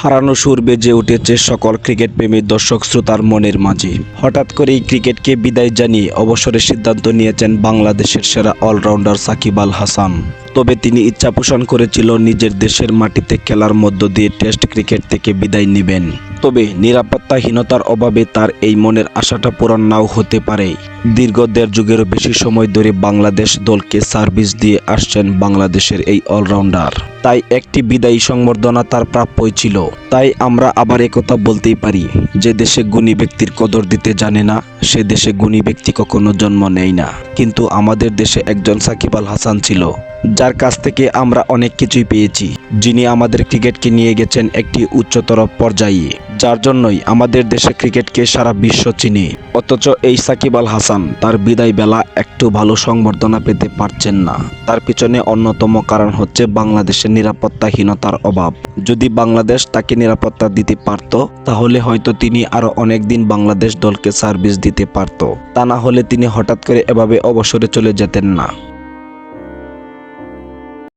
হারানো সুর বেজে উঠেছে সকল ক্রিকেট প্রেমী দর্শক শ্রোতার মনের মাঝে। হঠাৎ করেই ক্রিকেটকে বিদায় জানিয়ে অবসরের সিদ্ধান্ত নিয়েছেন বাংলাদেশের সেরা অলরাউন্ডার সাকিব আল হাসান। তবে তিনি ইচ্ছা পোষণ করেছিল নিজের দেশের মাটিতে খেলার মধ্য দিয়ে টেস্ট ক্রিকেট থেকে বিদায় নেবেন। তবে নিরাপত্তাহীনতার অভাবে তার এই মনের আশাটা পূরণ নাও হতে পারে। দীর্ঘ ১.৫ যুগেরও বেশি সময় ধরে বাংলাদেশ দলকে সার্ভিস দিয়ে আসছেন বাংলাদেশের এই অলরাউন্ডার। তাই একটি বিদায়ী সংবর্ধনা তার প্রাপ্যই ছিল। তাই আমরা আবার একথা বলতেই পারি, যে দেশে গুণী ব্যক্তির কদর দিতে জানে না, সে দেশে গুণী ব্যক্তি কখনো জন্ম নেয় না। কিন্তু আমাদের দেশে একজন সাকিব আল হাসান ছিল, যার কাছ থেকে আমরা অনেক কিছুই পেয়েছি, যিনি আমাদের ক্রিকেটকে নিয়ে গেছেন একটি উচ্চতর পর্যায়ে, যার জন্যই আমাদের দেশে ক্রিকেটকে সারা বিশ্ব চিনে। অথচ এই সাকিব আল হাসান তার বিদায় বেলা একটু ভালো সংবর্ধনা পেতে পারছেন না। তার পিছনে অন্যতম কারণ হচ্ছে বাংলাদেশের নিরাপত্তাহীনতার অভাব। যদি বাংলাদেশ তাকে নিরাপত্তা দিতে পারত, তাহলে হয়তো তিনি আরো অনেক দিন বাংলাদেশ দলকে সার্ভিস দিতে পারত। তা না হলে তিনি হঠাৎ করে এভাবে অবসরে চলে যেতেন না।